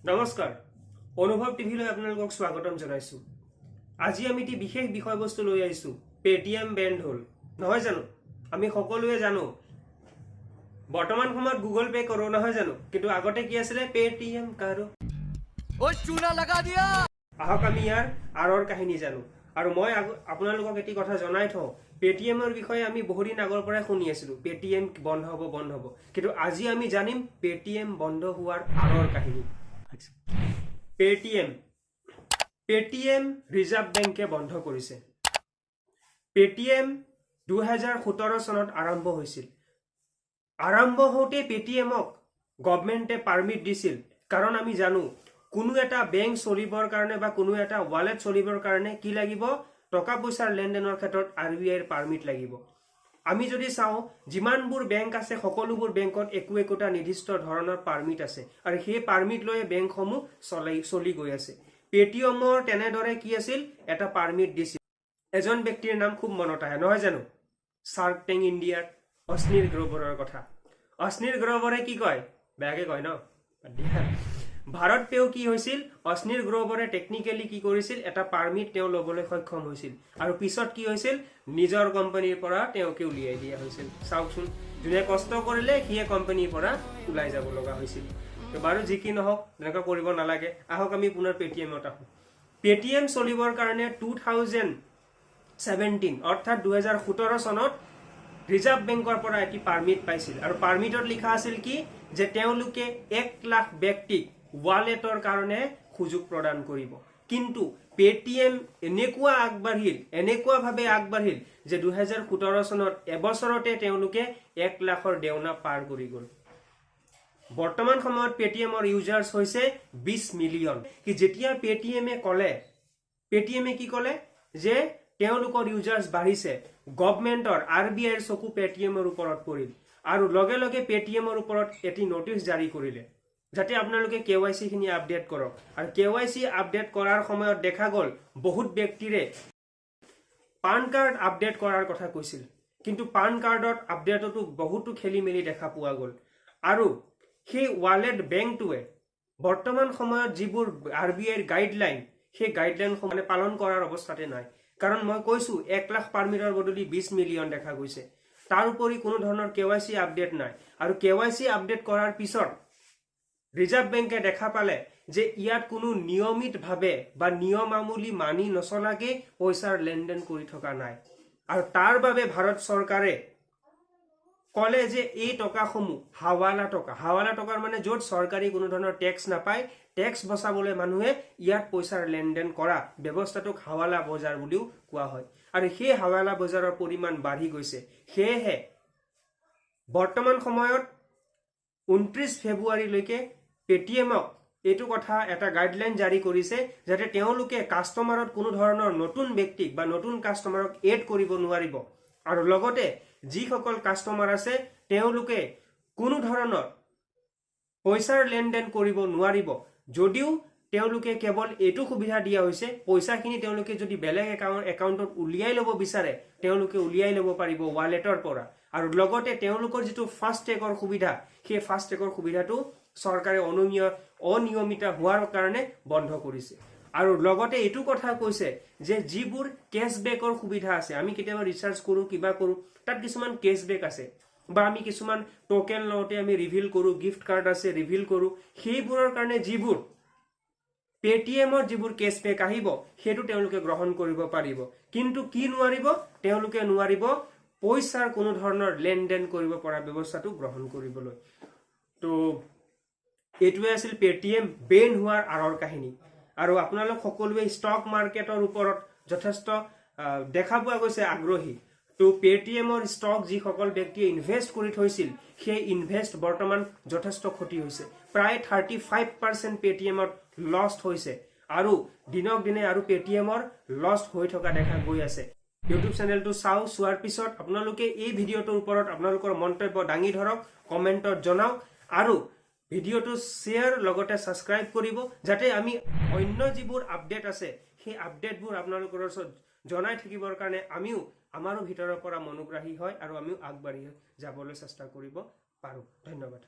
নমস্কাৰ অনুভৱ টিভিলৈ আপোনালোকক স্বাগতম জনাইছো। আজি আমি এটি বিশেষ বিষয়বস্তু লৈ আহিছো। পেটিএম বেন্ড হল নহয় জানো? আমি সকলোৱে জানো বৰ্তমান সময়ত গুগল পে কৰো নহয় জানো, কিন্তু আগতে কি আছিল পেটিএম কাৰো। ওই চুনা লাগা দিয়া। আহক আমি ইয়াৰ আৰৰ কাহিনী জানো। আৰু মই আপোনালোকক এটি কথা জনাই থওঁ, পেটিএমৰ বিষয়ে আমি বহুদিন আগৰ পৰাই শুনি আছিলো পেটিএম বন্ধ হ'ব, কিন্তু আজি আমি জানিম পেটিএম বন্ধ হোৱাৰ আৰৰ কাহিনী। পেটিএম ৰিজাৰ্ভ বেংকে বন্ধ কৰিছে। পেটিএম 2017 চনত আৰম্ভ হৈছিল। আৰম্ভ হওঁতে পেটিএমক গভৰ্ণমেণ্টে পাৰ্মিট দিছিল, কাৰণ আমি জানো কোনো এটা বেংক চলিবৰ কাৰণে বা কোনো এটা ৱালেট চলিবৰ কাৰণে কি লাগিব, টকা পইচাৰ লেনদেনৰ ক্ষেত্ৰত RBIৰ পাৰ্মিট লাগিব। আমি যদি চাওঁ যিমানবোৰ বেংক আছে সকলোবোৰ বেংকত একোটা নিৰ্দিষ্ট ধৰণৰ পাৰ্মিট আছে, আৰু সেই পাৰ্মিট লৈ বেংকসমূহ চলি গৈ আছে। পেটিএমৰ তেনেদৰে কি আছিল, এটা পাৰ্মিট দিছিল। এজন ব্যক্তিৰ নাম খুব মনত আহে নহয় জানো, শাৰ্ক টেংক ইণ্ডিয়াৰ অশ্নিৰ গ্ৰোভৰৰ কথা। অশ্নিৰ গ্ৰোভৰে কি কয়, বেয়াকে কয় ন, ভাৰত পেও কি হৈছিল, অশ্নিৰ গ্ৰোভৰে টেকনিকেলি কি কৰিছিল, এটা পাৰ্মিট তেওঁ ল'বলৈ সক্ষম হৈছিল, আৰু পিছত কি হৈছিল, নিজৰ কোম্পানীৰ পৰা তেওঁকে উলিয়াই দিয়া হৈছিল। চাওকচোন, যোনে কষ্ট কৰিলে সিয়ে কোম্পানীৰ পৰা ওলাই যাব লগা হৈছিল। বাৰু যি কি নহওক, তেনেকুৱা কৰিব নালাগে। আহক আমি পুনৰ পেটিএমত আহোঁ। পেটিএম চলিবৰ কাৰণে 2017 অৰ্থাৎ 2017 চনত ৰিজাৰ্ভ বেংকৰ পৰা এটি পাৰ্মিট পাইছিল, আৰু পাৰ্মিটত লিখা আছিল কি, যে তেওঁলোকে 1 লাখ ব্যক্তিক ৱালেটৰ কাৰণে সুযোগ প্ৰদান কৰিব। কিন্তু পেটিএম এনেকুৱাভাৱে আগবাঢ়িল যে 2017 চনত এবছৰতে তেওঁলোকে 1 লাখৰ দেওনা পাৰ কৰি গ'ল। বৰ্তমান সময়ত পেটিএমৰ ইউজাৰ্ছ হৈছে 20 মিলিয়ন। কি যেতিয়া পেটিএমে কি ক'লে, যে তেওঁলোকৰ ইউজাৰ্ছ বাঢ়িছে, গভৰ্ণমেণ্টৰ RBIৰ চকু পেটিএমৰ ওপৰত পৰিল, আৰু লগে লগে পেটিএমৰ ওপৰত এটি নটিচ জাৰি কৰিলে, যাতে আপোনালোকে KYC খিনি আপডেট কৰক। আৰু KYC আপডেট কৰাৰ সময়ত দেখা গ'ল বহুত ব্যক্তিৰে পান কাৰ্ড আপডেট কৰাৰ কথা কৈছিল, কিন্তু পান কাৰ্ডত আপডেটতো বহুতো খেলি মেলি দেখা পোৱা গ'ল। আৰু সেই ৱালেট বেংকটোৱে বৰ্তমান সময়ত যিবোৰ RBIৰ গাইডলাইন, সেই গাইডলাইনসমূহ পালন কৰাৰ অৱস্থাতে নাই। কাৰণ মই কৈছো 1 লাখ পাৰ্মিটৰ বদলি 20 মিলিয়ন দেখা গৈছে। তাৰ উপৰি কোনো ধৰণৰ KYC আপডেট নাই। আৰু KYC আপডেট কৰাৰ পিছত ৰিজাৰ্ভ বেংকে দেখা পালে যে ইয়াত কোনো নিয়মিতভাৱে বা নিয়মাৱলী মানি নচলাকে পইচাৰ লেনদেন কৰি থকা নাই। আৰু তাৰ বাবে ভাৰত চৰকাৰে ক'লে যে এই টকাসমূহ হাৱালা টকাৰ মানে য'ত চৰকাৰী কোনো ধৰণৰ টেক্স নাপায়, টেক্স বচাবলৈ মানুহে ইয়াত পইচাৰ লেনদেন কৰা ব্যৱস্থাটোক হাৱালা বজাৰ বুলিও কোৱা হয়। আৰু সেই হাৱালা বজাৰৰ পৰিমাণ বাঢ়ি গৈছে। সেয়েহে বৰ্তমান সময়ত 29 ফেব্ৰুৱাৰীলৈকে পেটিএমক এইটো কথা এটা গাইডলাইন জাৰি কৰিছে, যাতে তেওঁলোকে কাষ্টমাৰত কোনো ধৰণৰ নতুন ব্যক্তিক বা নতুন কাষ্টমাৰক এড কৰিব নোৱাৰিব। আৰু লগতে যিসকল কাষ্টমাৰ আছে তেওঁলোকে কোনো ধৰণৰ পইচাৰ লেনদেন কৰিব নোৱাৰিব। যদিও তেওঁলোকে কেৱল এইটো সুবিধা দিয়া হৈছে, পইচাখিনি তেওঁলোকে যদি বেলেগ একাউণ্টত উলিয়াই ল'ব বিচাৰে, তেওঁলোকে উলিয়াই ল'ব পাৰিব ৱালেটৰ পৰা। আৰু লগতে তেওঁলোকৰ যিটো ফাষ্ট ট্ৰেকৰ সুবিধা, সেই ফাষ্ট ট্ৰেকৰ সুবিধাটো চৰকাৰে অনিয়মিত হোৱাৰ কাৰণে বন্ধ কৰিছে। আৰু লগতে এইটো কথা কৈছে যে যিবোৰ কেছবেকৰ সুবিধা আছে, আমি কেতিয়াবা ৰিচাৰ্জ কৰো, কিবা কৰো, তাত কিছুমান কেছবেক আছে, বা আমি কিছুমান টোকেন লওঁতে আমি ৰিভিল কৰো, গিফ্ট কাৰ্ড আছে ৰিভিল কৰো, সেইবোৰৰ কাৰণে যিবোৰ পেটিএমৰ যিবোৰ কেছবেক আহিব, সেইটো তেওঁলোকে গ্ৰহণ কৰিব পাৰিব। কিন্তু কি নোৱাৰিব, তেওঁলোকে নোৱাৰিব পইচাৰ কোনো ধৰণৰ লেনদেন কৰিব পৰা ব্যৱস্থাটো গ্ৰহণ কৰিবলৈ। তো এইটোৱে আছিল পেটিএম বেন হোৱাৰ আঁৰৰ কাহিনী। আৰু আপোনালোক সকলোৱে ষ্টক মাৰ্কেটৰ ওপৰত যথেষ্ট দেখা পোৱা গৈছে আগ্ৰহী। তো পেটিএমৰ ষ্টক যিসকল ব্যক্তিয়ে ইনভেষ্ট কৰি থৈছিল, সেই ইনভেষ্ট বৰ্তমান যথেষ্ট ক্ষতি হৈছে। প্ৰায় 35% পেটিএমত লষ্ট হৈছে, আৰু দিনক দিনে আৰু পেটিএমৰ লষ্ট হৈ থকা দেখা গৈ আছে। ইউটিউব চেনেলটো চোৱাৰ পিছত আপোনালোকে এই ভিডিঅ'টোৰ ওপৰত আপোনালোকৰ মন্তব্য দাঙি ধৰক, কমেণ্টত জনাওক, আৰু ভিডিঅ'টো শ্বেয়াৰ লগতে ছাবস্ক্ৰাইব কৰিব, যাতে আমি অন্য যিবোৰ আপডেট আছে সেই আপডেটবোৰ আপোনালোকৰ ওচৰত জনাই থাকিবৰ কাৰণে আমাৰো ভিতৰৰ পৰা মনোগ্ৰাহী হয়, আৰু আমিও আগবাঢ়ি যাবলৈ চেষ্টা কৰিব পাৰোঁ। ধন্যবাদ।